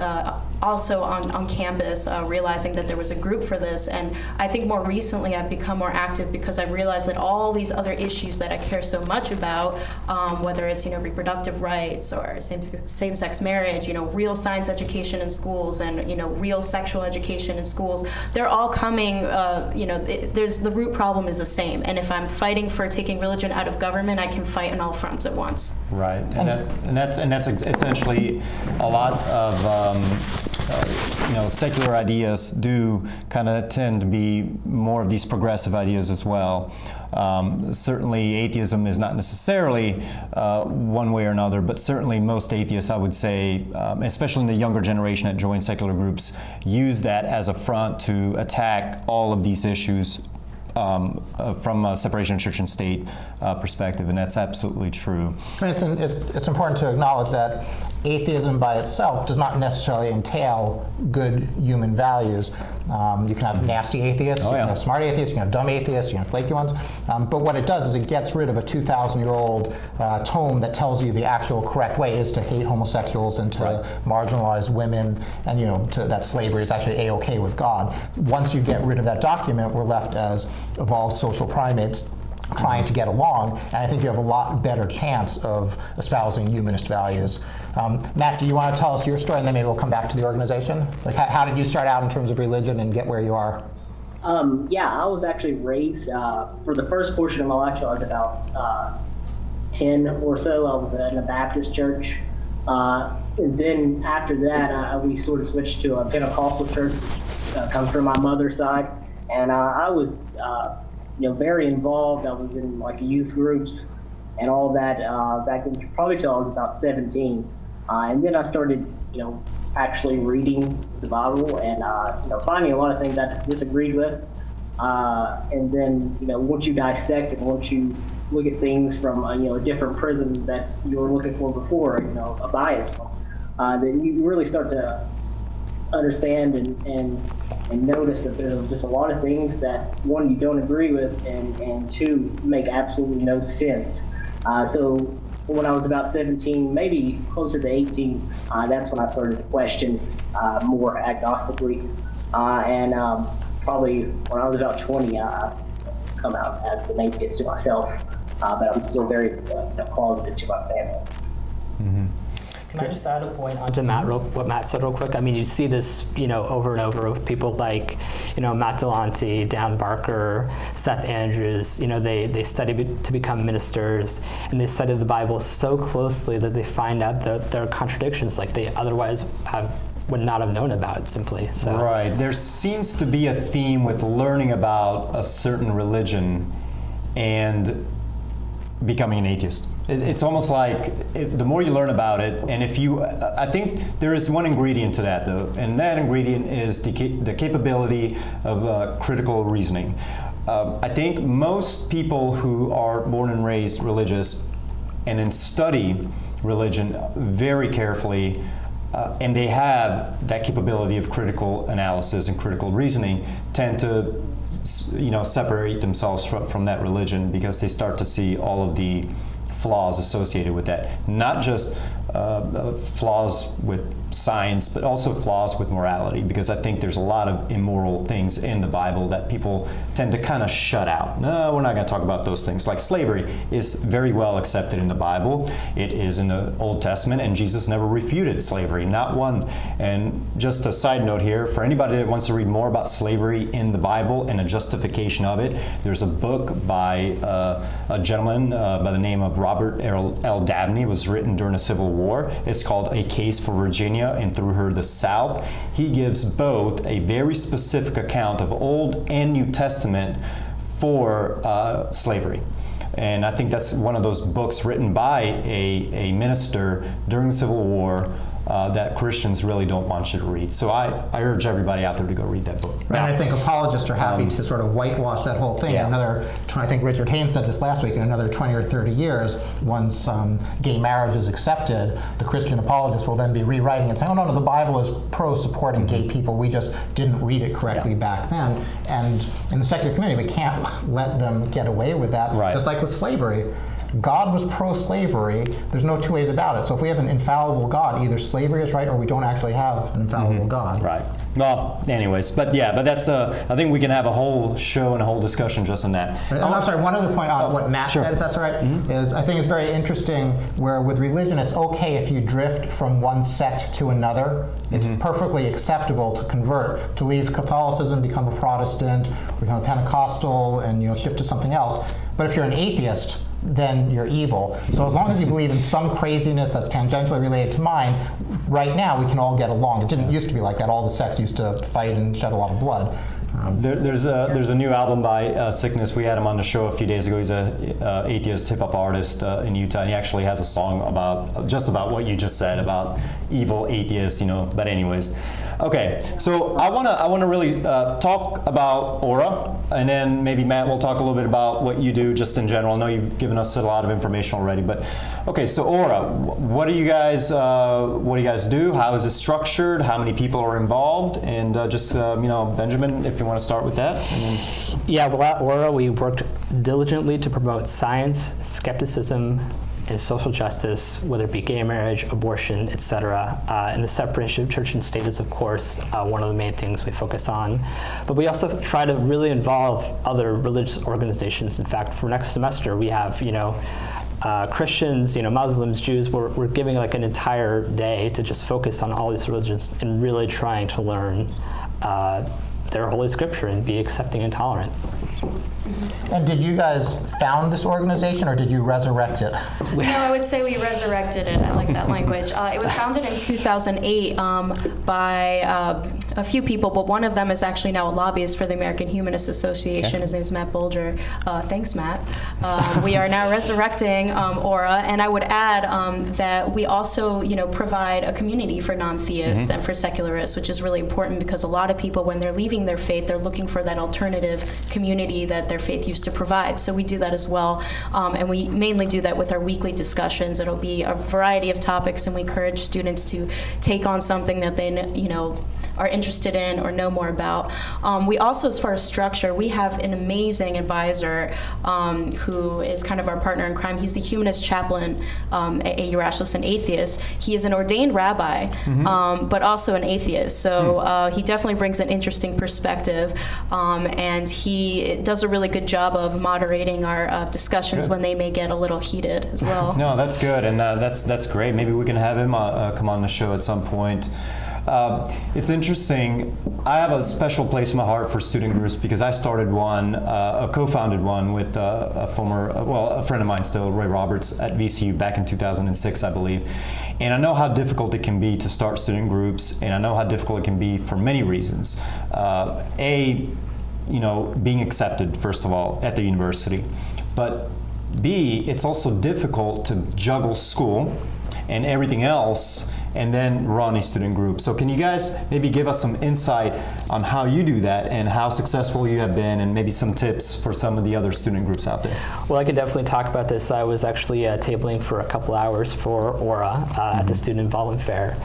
also on campus, realizing that there was a group for this. And I think more recently I've become more active because I've realized that all these other issues that I care so much about, whether it's reproductive rights or same-sex marriage, real science education in schools, and real sexual education in schools, they're all coming. There's the root problem is the same. And if I'm fighting for taking religion out of government, I can fight on all fronts at once. Right, and that's essentially a lot of secular ideas do kind of tend to be more of these progressive ideas as well. Certainly atheism is not necessarily one way or another, but certainly most atheists, I would say, especially in the younger generation that join secular groups, use that as a front to attack all of these issues from a separation of church and state perspective, and that's absolutely true. It's important to acknowledge that atheism by itself does not necessarily entail good human values. You can have nasty atheists, you can have smart atheists, you can have dumb atheists, you can have flaky ones. But what it does is it gets rid of a 2,000-year-old tome that tells you the actual correct way is to hate homosexuals and to marginalize women, and that slavery is actually A-okay with God. Once you get rid of that document, we're left as evolved social primates trying to get along, and I think you have a lot better chance of espousing humanist values. Matt, do you want to tell us your story, and then maybe we'll come back to the organization? Like, how did you start out in terms of religion and get where you are? Yeah, I was actually raised, for the first portion of my life, I was about 10 or so. I was in a Baptist church. And then after that, we sort of switched to a Pentecostal church, which comes from my mother's side. And I was very involved. I was in like youth groups and all that back then, probably till I was about 17. And then I started, actually reading the Bible and, finding a lot of things I disagreed with. And then, once you dissect and once you look at things from, a different prism that you were looking for before, a bias one, then you really start to understand and notice that there's just a lot of things that, one, you don't agree with, and two, make absolutely no sense. So when I was about 17, maybe closer to 18, that's when I started to question more agnostically. And probably when I was about 20, I come out as an atheist to myself, but I'm still very closeted to my family. Mm-hmm. Can I just add a point onto what Matt said real quick? I mean, you see this, over and over with people like, Matt Delonte, Dan Barker, Seth Andrews. They study to become ministers, and they study the Bible so closely that they find out that there are contradictions like they otherwise would not have known about, simply. So. Right. There seems to be a theme with learning about a certain religion and becoming an atheist. It's almost like the more you learn about it, and I think there is one ingredient to that, though, and that ingredient is the capability of critical reasoning. I think most people who are born and raised religious and then study religion very carefully, and they have that capability of critical analysis and critical reasoning, tend to separate themselves from that religion because they start to see all of the flaws associated with that. Not just flaws with science, but also flaws with morality, because I think there's a lot of immoral things in the Bible that people tend to kind of shut out. No, we're not going to talk about those things. Like slavery is very well accepted in the Bible. It is in the Old Testament, and Jesus never refuted slavery, not one. And just a side note here, for anybody that wants to read more about slavery in the Bible and a justification of it, there's a book by a gentleman by the name of Robert L. Dabney. It was written during the Civil War. It's called A Case for Virginia and Through Her the South. He gives both a very specific account of Old and New Testament for slavery. And I think that's one of those books written by a minister during the Civil War that Christians really don't want you to read. So I urge everybody out there to go read that book. Right, and I think apologists are happy to sort of whitewash that whole thing. Yeah. I think Richard Haynes said this last week, in another 20 or 30 years, once gay marriage is accepted, the Christian apologists will then be rewriting and saying, oh no, the Bible is pro-supporting gay people. We just didn't read it correctly back then. And in the secular community, we can't let them get away with that. Right. Just like with slavery. God was pro-slavery. There's no two ways about it. So if we have an infallible God, either slavery is right or we don't actually have an infallible God. Right. Well, anyways, but that's I think we can have a whole show and a whole discussion just on that. And I'm sorry, one other point on what Matt said, if that's all right, is I think it's very interesting where with religion it's okay if you drift from one sect to another. It's perfectly acceptable to convert, to leave Catholicism, become a Protestant, become a Pentecostal, and shift to something else. But if you're an atheist, then you're evil. So as long as you believe in some craziness that's tangentially related to mine, right now we can all get along. It didn't used to be like that. All the sects used to fight and shed a lot of blood. There's a new album by Sickness. We had him on the show a few days ago. He's a atheist hip hop artist in Utah, and he actually has a song about what you just said about evil atheists, But anyways, okay. So I wanna really talk about Aura, and then maybe Matt will talk a little bit about what you do just in general. I know you've given us a lot of information already, but okay. So Aura, what do you guys do? How is it structured? How many people are involved? And Benjamin, if you want to start with that. And then... Yeah, well, at Aura, we worked diligently to promote science, skepticism, and social justice, whether it be gay marriage, abortion, etc. And the separation of church and state is, of course, one of the main things we focus on. But we also try to really involve other religious organizations. In fact, for next semester, we have, Christians, Muslims, Jews. We're giving like an entire day to just focus on all these religions and really trying to learn their Holy Scripture and be accepting and tolerant. And did you guys found this organization, or did you resurrect it? No, I would say we resurrected it. I like that language. It was founded in 2008 by a few people, but one of them is actually now a lobbyist for the American Humanist Association. Okay. His name is Matt Bolger. Thanks, Matt. We are now resurrecting Aura, and I would add that we also, provide a community for non-theists and for secularists, which is really important because a lot of people, when they're leaving their faith, they're looking for that alternative community that their faith used to provide. So we do that as well, and we mainly do that with our weekly discussions. It'll be a variety of topics, and we encourage students to take on something that they are interested in or know more about. We also, as far as structure, we have an amazing advisor who is kind of our partner in crime. He's the humanist chaplain at Urashus, an atheist. He is an ordained rabbi, but also an atheist. So he definitely brings an interesting perspective, and he does a really good job of moderating our discussions when they may get a little heated as well. No, that's good, and that's great. Maybe we can have him come on the show at some point. It's interesting. I have a special place in my heart for student groups because I started one, co-founded one with a friend of mine still, Roy Roberts, at VCU back in 2006, I believe. And I know how difficult it can be to start student groups, and I know how difficult it can be for many reasons. Being accepted, first of all, at the university. But B, it's also difficult to juggle school and everything else and then run a student group. So can you guys maybe give us some insight on how you do that and how successful you have been, and maybe some tips for some of the other student groups out there? Well, I could definitely talk about this. I was actually tabling for a couple hours for Aura at the Student Involvement Fair.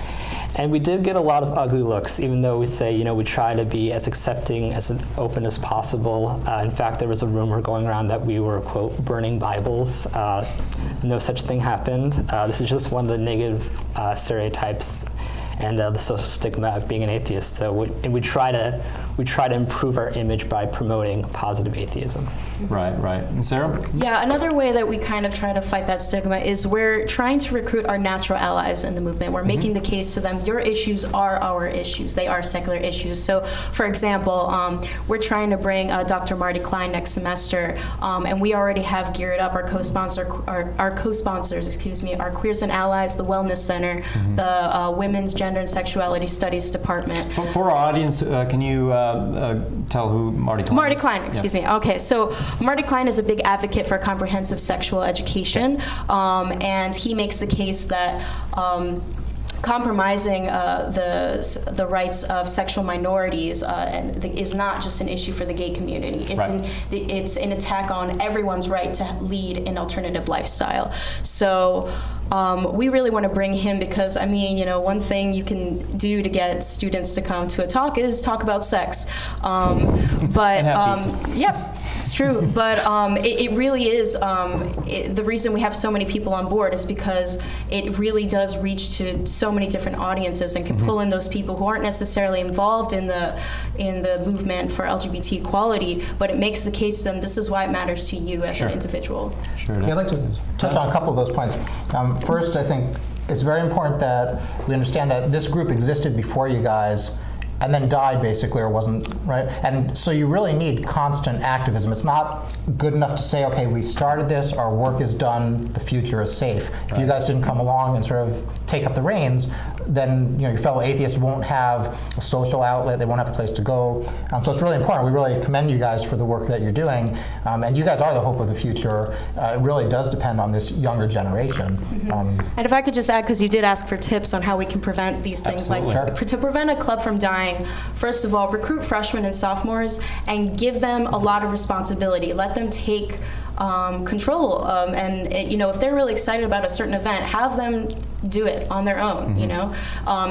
And we did get a lot of ugly looks, even though we say, we try to be as accepting, as open as possible. In fact, there was a rumor going around that we were, quote, burning Bibles. No such thing happened. This is just one of the negative stereotypes and the social stigma of being an atheist. So we try to improve our image by promoting positive atheism. Right. And Sarah? Yeah, another way that we kind of try to fight that stigma is we're trying to recruit our natural allies in the movement. We're making the case to them, your issues are our issues. They are secular issues. So, for example, we're trying to bring Dr. Marty Klein next semester, and we already have geared up our co-sponsors, our Queers and Allies, the Wellness Center, the Women's Gender and Sexuality Studies Department. For our audience, can you tell who Marty Klein is? Marty Klein, excuse me. Okay, so Marty Klein is a big advocate for comprehensive sexual education, and he makes the case that compromising the rights of sexual minorities is not just an issue for the gay community. It's an attack on everyone's right to lead an alternative lifestyle. So we really want to bring him because, one thing you can do to get students to come to a talk is talk about sex. Yep. It's true, but it really is, the reason we have so many people on board is because it really does reach to so many different audiences and can pull in those people who aren't necessarily involved in the movement for LGBT equality, but it makes the case to them, this is why it matters to you as an individual. Sure. I'd like to touch on a couple of those points. First, I think it's very important that we understand that this group existed before you guys, and then died basically, or wasn't, right? And so you really need constant activism. It's not good enough to say, okay, we started this, our work is done, the future is safe. If you guys didn't come along and sort of take up the reins, then your fellow atheists won't have a social outlet, they won't have a place to go. So it's really important. We really commend you guys for the work that you're doing. And you guys are the hope of the future. It really does depend on this younger generation. And if I could just add, because you did ask for tips on how we can prevent these things, Absolutely. to prevent a club from dying, first of all, recruit freshmen and sophomores and give them a lot of responsibility. Let them take control, and if they're really excited about a certain event, have them do it on their own,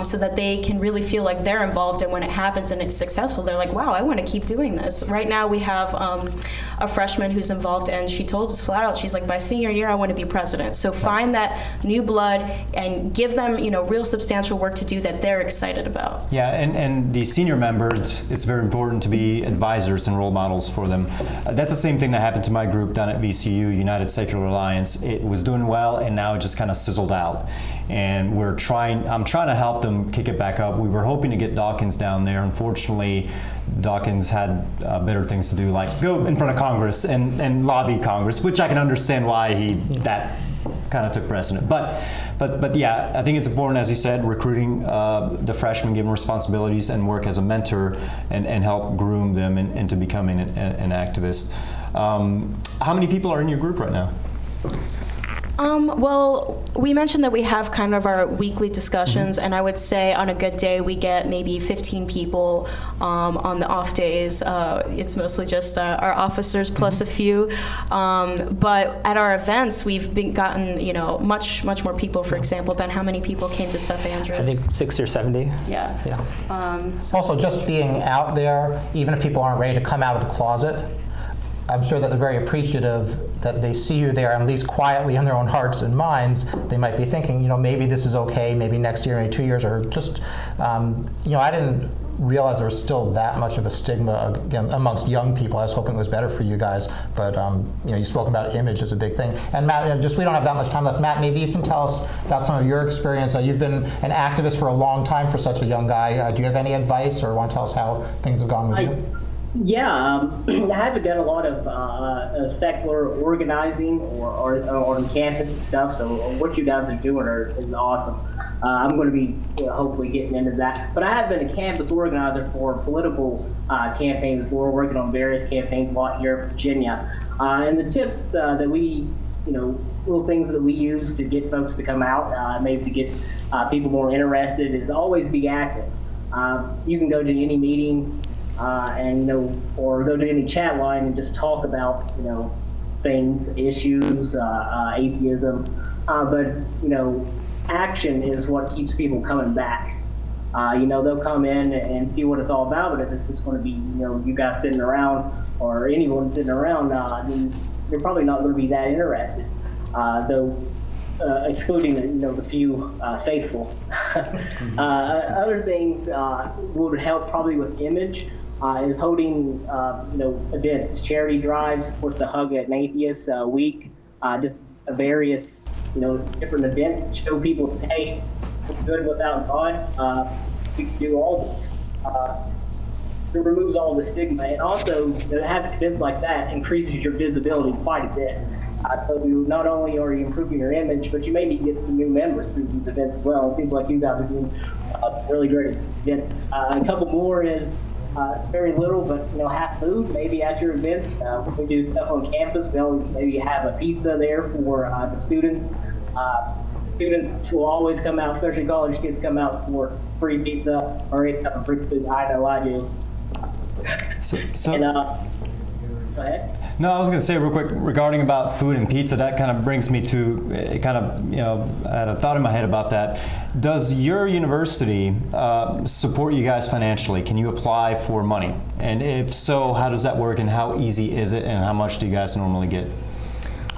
so that they can really feel like they're involved, and when it happens and it's successful, they're like, wow, I want to keep doing this. Right now we have a freshman who's involved, and she told us flat out, she's like, by senior year I want to be president. So find that new blood and give them real substantial work to do that they're excited about. Yeah, and the senior members, it's very important to be advisors and role models for them. That's the same thing that happened to my group down at VCU, United Secular Alliance. It was doing well, and now it just kind of sizzled out. And I'm trying to help them kick it back up. We were hoping to get Dawkins down there. Unfortunately, Dawkins had better things to do, like go in front of Congress and lobby Congress, which I can understand why that kind of took precedent. But yeah, I think it's important, as you said, recruiting the freshmen, give them responsibilities, and work as a mentor and help groom them into becoming an activist. How many people are in your group right now? Well, we mentioned that we have kind of our weekly discussions, and I would say on a good day we get maybe 15 people. On the off days, it's mostly just our officers plus a few. But at our events, we've gotten much more people. For example, Ben, how many people came to St. Andrews? I think 60 or 70. Yeah. Also, just being out there, even if people aren't ready to come out of the closet, I'm sure that they're very appreciative that they see you there, at least quietly in their own hearts and minds. They might be thinking, maybe this is okay, maybe next year, maybe 2 years, or just, I didn't realize there was still that much of a stigma again amongst young people. I was hoping it was better for you guys, but you spoke about image as a big thing. And Matt, we don't have that much time left. Matt, maybe you can tell us about some of your experience. You've been an activist for a long time for such a young guy. Do you have any advice, or want to tell us how things have gone with you? Yeah, I haven't done a lot of secular organizing or on campus and stuff, so what you guys are doing is awesome. I'm going to be hopefully getting into that. But I have been a campus organizer for political campaigns. We're working on various campaigns a lot here in Virginia. And the tips that we, little things that we use to get folks to come out, maybe to get people more interested, is always be active. You can go to any meeting, or go to any chat line and just talk about, things, issues, atheism. But action is what keeps people coming back. They'll come in and see what it's all about, but if it's just going to be, you guys sitting around or anyone sitting around, then you're probably not going to be that interested. Excluding the few faithful. Other things would help probably with image. Is holding events, charity drives, of course the Hug at an Atheist Week, just various different events to show people, hey, good without God. We can do all this. It removes all the stigma, and also to have events like that increases your visibility quite a bit. So not only are you improving your image, but you maybe get some new members through these events as well. It seems like you guys are doing really great events. A couple more is very little, but have food maybe at your events. We do stuff on campus. We always maybe have a pizza there for the students. Students will always come out, especially college kids, come out for free pizza or any type of free food. I know I do. Go ahead. No, I was going to say real quick regarding about food and pizza. That kind of brings me to I had a thought in my head about that. Does your university support you guys financially? Can you apply for money? And if so, how does that work, and how easy is it, and how much do you guys normally get?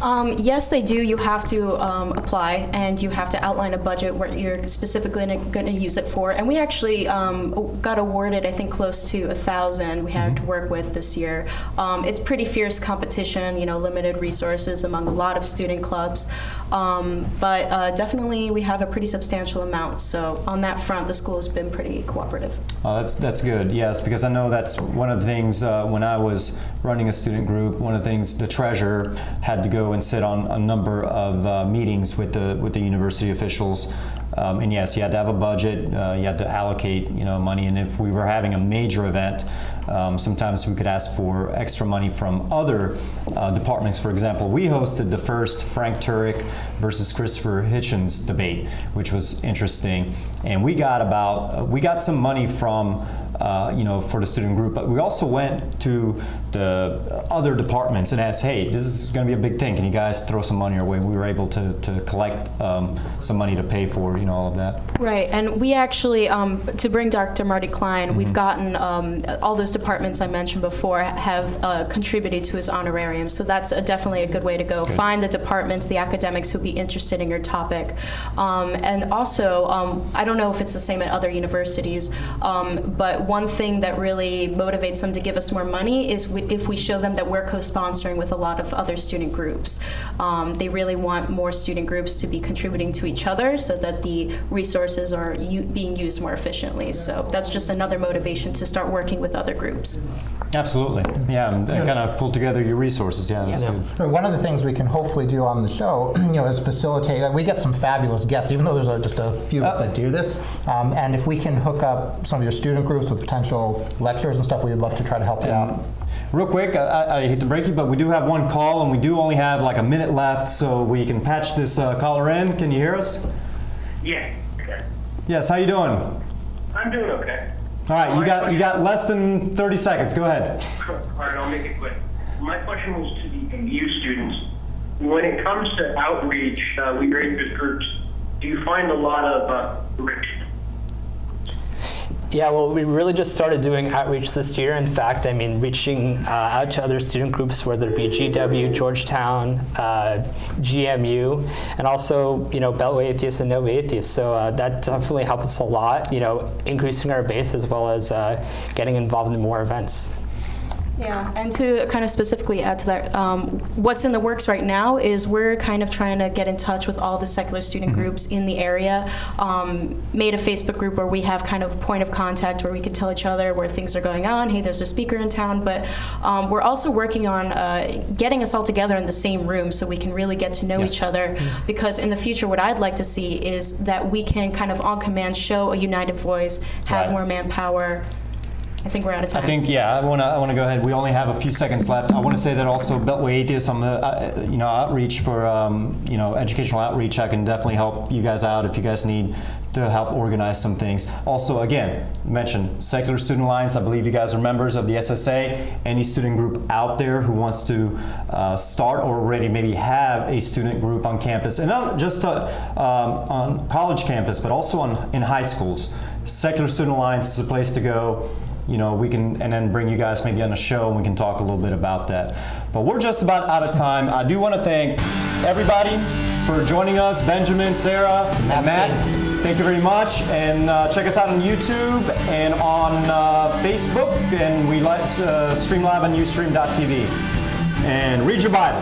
Yes, they do. You have to apply, and you have to outline a budget what you're specifically going to use it for. And we actually got awarded, I think, close to 1,000 we had to work with this year. It's pretty fierce competition, limited resources among a lot of student clubs. But definitely we have a pretty substantial amount. So on that front, the school has been pretty cooperative. That's good, yes, because I know that's one of the things when I was running a student group, one of the things the treasurer had to go and sit on a number of meetings with the university officials. And yes, you had to have a budget, you had to allocate money, and if we were having a major event, sometimes we could ask for extra money from other departments. For example, we hosted the first Frank Turek versus Christopher Hitchens debate, which was interesting, and we got some money from for the student group, but we also went to the other departments and asked, hey, this is going to be a big thing, can you guys throw some money our way? We were able to collect some money to pay for all of that. Right, and we actually, to bring Dr. Marty Klein, we've gotten all those departments I mentioned before have contributed to his honorarium, so that's definitely a good way to go. Good. Find the departments, the academics who'd be interested in your topic. And also, I don't know if it's the same at other universities, but one thing that really motivates them to give us more money is if we show them that we're co-sponsoring with a lot of other student groups. They really want more student groups to be contributing to each other so that the resources are being used more efficiently. So that's just another motivation to start working with other groups. Absolutely, yeah, and kind of pull together your resources. Yeah, that's good. One of the things we can hopefully do on the show, is facilitate. We get some fabulous guests, even though there's just a few of us that do this. And if we can hook up some of your student groups with potential lecturers and stuff, we'd love to try to help you out. Real quick, I hate to break you, but we do have one call, and we do only have like a minute left, so we can patch this caller in. Can you hear us? Yeah. Okay. Yes. How you doing? I'm doing okay. All right. You got less than 30 seconds. Go ahead. All right. I'll make it quick. My question was to the MU students. When it comes to outreach, leader interest groups, do you find a lot of friction? Yeah, well, we really just started doing outreach this year. In fact, reaching out to other student groups, whether it be GW, Georgetown, GMU, and also, Beltway Atheists and Nova Atheists. So that definitely helps us a lot, increasing our base as well as getting involved in more events. Yeah, and to kind of specifically add to that, what's in the works right now is we're kind of trying to get in touch with all the secular student groups in the area, made a Facebook group where we have kind of a point of contact where we can tell each other where things are going on, hey, there's a speaker in town, but we're also working on getting us all together in the same room so we can really get to know each other, because in the future what I'd like to see is that we can kind of on command show a united voice, have more manpower. I think we're out of time. I think, I want to go ahead. We only have a few seconds left. I want to say that also Beltway Atheists on the outreach for educational outreach. I can definitely help you guys out if you guys need to help organize some things. Also, again, mention Secular Student Alliance. I believe you guys are members of the SSA. Any student group out there who wants to start or already maybe have a student group on campus, and not just on college campus, but also in high schools. Secular Student Alliance is a place to go. We can, and then bring you guys maybe on a show and we can talk a little bit about that. But we're just about out of time. I do want to thank everybody for joining us, Benjamin, Sarah, and Matt. Thank you very much. And check us out on YouTube and on Facebook. And we stream live on Ustream.tv. And read your Bible.